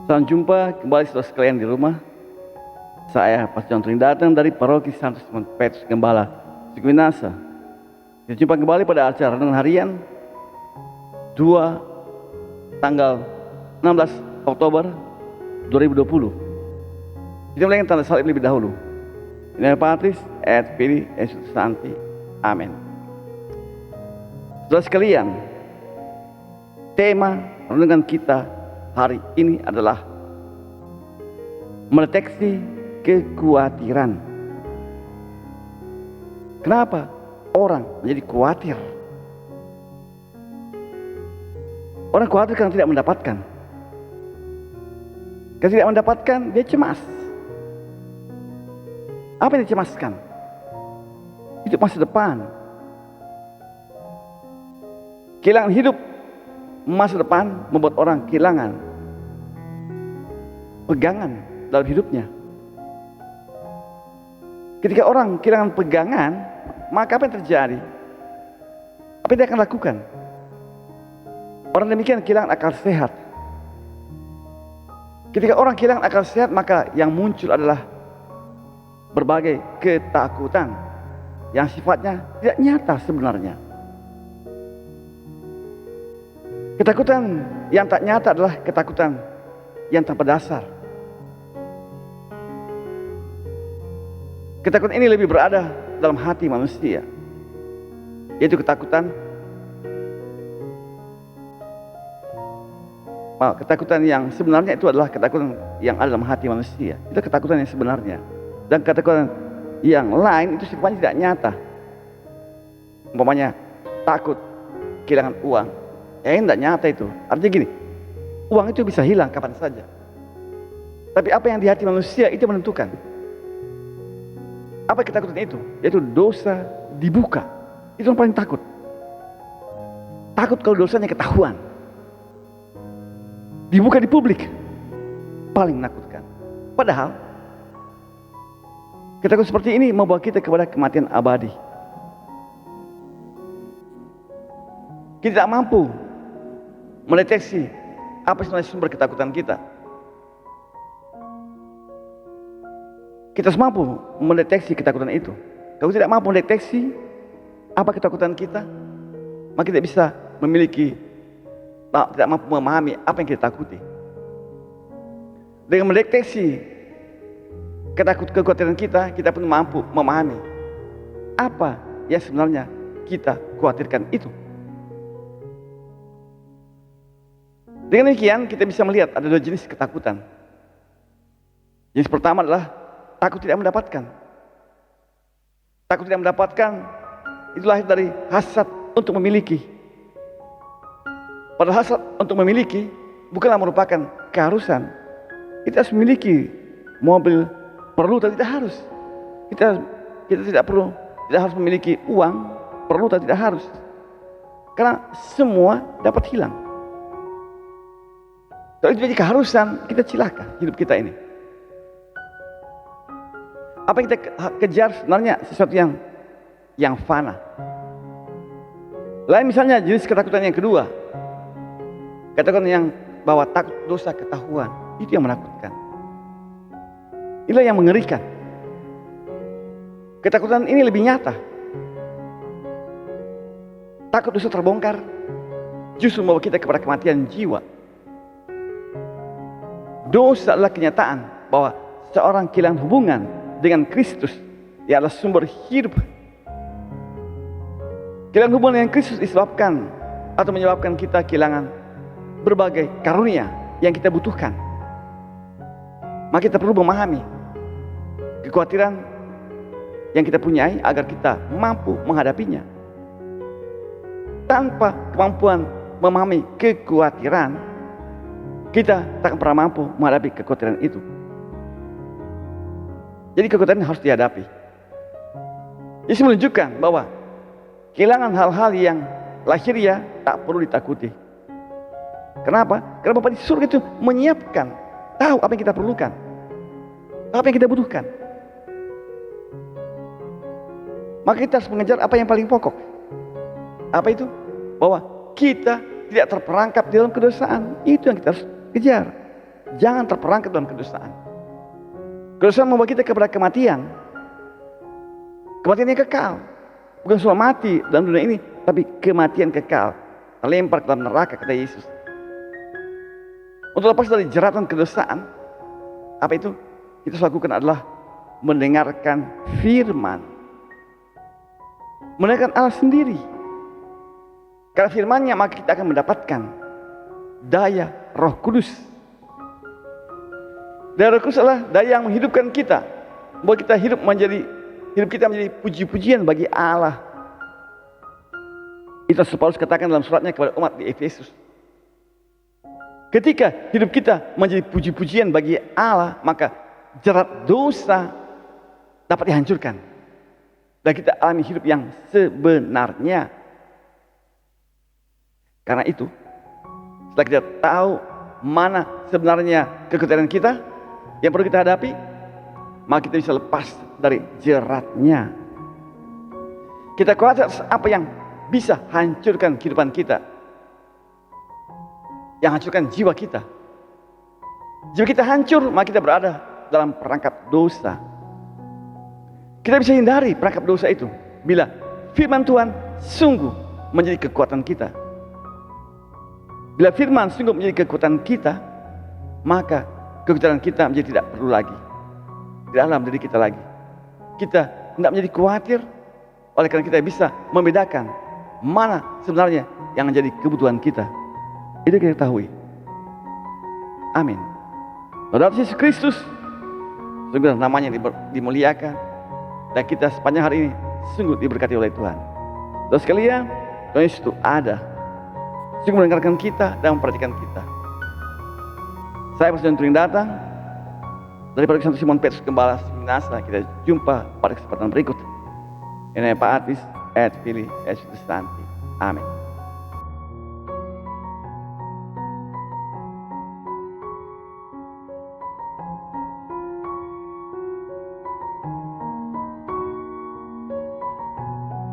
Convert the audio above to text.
Salam jumpa kembali saudara sekalian di rumah. Saya Pastor John datang dari Paroki Santo Simon Petrus Gembala, Sukuminasa. Kita jumpa kembali pada acara renungan harian tanggal 16 Oktober 2020. Kita mulai dengan tanda salib lebih dahulu. In Patris et Filii et Spiritus Sancti. Amin. Saudara sekalian, tema renungan kita hari ini adalah mendeteksi kekhawatiran. Kenapa orang menjadi khawatir? Orang khawatir karena tidak mendapatkan. Karena tidak mendapatkan, dia cemas. Apa yang dicemaskan? Itu masa depan. Kehilangan hidup, masa depan membuat orang kehilangan pegangan dalam hidupnya. Ketika orang kehilangan pegangan, maka apa yang terjadi? Apa yang dia akan lakukan? Orang demikian kehilangan akal sehat. Ketika orang kehilangan akal sehat, maka yang muncul adalah berbagai ketakutan yang sifatnya tidak nyata sebenarnya. Ketakutan yang tak nyata adalah ketakutan yang tanpa dasar. Ketakutan ini lebih berada dalam hati manusia, yaitu ketakutan yang sebenarnya itu adalah ketakutan yang ada dalam hati manusia. Itu ketakutan yang sebenarnya. Dan ketakutan yang lain itu sifatnya tidak nyata. Umpamanya takut kehilangan uang, ini tidak nyata itu. Artinya gini, uang itu bisa hilang kapan saja. Tapi apa yang di hati manusia itu menentukan. Apa ketakutan itu? Yaitu dosa dibuka. Itu yang paling takut. Takut kalau dosanya ketahuan. Dibuka di publik. Paling menakutkan. Padahal ketakutan seperti ini membawa kita kepada kematian abadi. Kita tidak mampu mendeteksi apa sebenarnya sumber ketakutan kita. Kita harus mampu mendeteksi ketakutan itu. Kalau tidak mampu mendeteksi apa ketakutan kita, maka tidak bisa tidak mampu memahami apa yang kita takuti. Dengan mendeteksi kekhawatiran kita, kita pun mampu memahami apa yang sebenarnya kita khawatirkan itu. Dengan demikian kita bisa melihat ada dua jenis ketakutan. Jenis pertama adalah takut tidak mendapatkan. Takut tidak mendapatkan itu lahir dari hasad untuk memiliki. Padahal hasad untuk memiliki bukanlah merupakan keharusan. Kita harus memiliki mobil, perlu atau tidak harus. Kita tidak harus memiliki uang, perlu atau tidak harus. Karena semua dapat hilang. Kalau itu jadi keharusan, kita cilaka hidup kita ini. Apa yang kita kejar sebenarnya sesuatu yang fana. Lain misalnya jenis ketakutan yang kedua. Katakan yang bahwa takut dosa ketahuan. Itu yang menakutkan. Inilah yang mengerikan. Ketakutan ini lebih nyata. Takut dosa terbongkar justru membawa kita kepada kematian jiwa. Dosa adalah kenyataan bahwa seorang kehilangan hubungan dengan Kristus yang adalah sumber hidup. Kehilangan hubungan dengan Kristus disebabkan atau menyebabkan kita kehilangan berbagai karunia yang kita butuhkan. Maka kita perlu memahami kekhawatiran yang kita punyai agar kita mampu menghadapinya. Tanpa kemampuan memahami kekhawatiran, kita tak akan pernah mampu menghadapi kekhawatiran itu. Jadi kekhawatiran harus dihadapi. Ini menunjukkan bahwa kehilangan hal-hal yang lahiriah tak perlu ditakuti. Kenapa? Karena Bapa di surga itu menyiapkan, tahu apa yang kita perlukan, apa yang kita butuhkan. Maka kita harus mengejar apa yang paling pokok. Apa itu? Bahwa kita tidak terperangkap di dalam kedosaan. Itu yang kita harus kejar. jangan terperangkap dalam kedosaan. Kedosaan membawa kita kepada kematian. Kematian yang kekal. Bukan soal mati dalam dunia ini, tapi kematian kekal. Terlempar ke dalam neraka, kata Yesus. Untuk lepas dari jeratan kedosaan, apa itu? Kita harus lakukan adalah mendengarkan firman. Mendengarkan Allah sendiri. Karena firman-Nya maka kita akan mendapatkan daya Roh Kudus. Daya Roh Kudus adalah daya yang menghidupkan kita, membuat kita hidup kita menjadi puji-pujian bagi Allah. Itu Paulus katakan dalam suratnya kepada umat di Efesus. Ketika hidup kita menjadi puji-pujian bagi Allah, maka jerat dosa dapat dihancurkan. Dan kita alami hidup yang sebenarnya. Karena itu, setelah kita tahu mana sebenarnya kekuatan kita yang perlu kita hadapi, maka kita bisa lepas dari jeratnya. Kita kuasa apa yang bisa hancurkan kehidupan kita, yang hancurkan jiwa kita. Jiwa kita hancur, maka kita berada dalam perangkap dosa. Kita bisa hindari perangkap dosa itu bila firman Tuhan sungguh menjadi kekuatan kita. Bila firman sungguh menjadi kekuatan kita, maka kekuatan kita menjadi tidak perlu lagi di dalam diri kita lagi. Kita tidak menjadi khawatir, oleh karena kita bisa membedakan mana sebenarnya yang menjadi kebutuhan kita. Itu kita ketahui. Amin. Saudara Yesus Kristus, sungguh namanya dimuliakan, dan kita sepanjang hari ini sungguh diberkati oleh Tuhan. Terus sekalian, Tuhan Yesus itu ada, sungguh mendengarkan kita dan memperhatikan kita. Saya Pastor Turing datang dari Paduka Santo Simon Petrus Gembala Minasa. Kita jumpa pada kesempatan berikut. Ini Pak Atis, Ed Fili, Yesus Santi. Amin.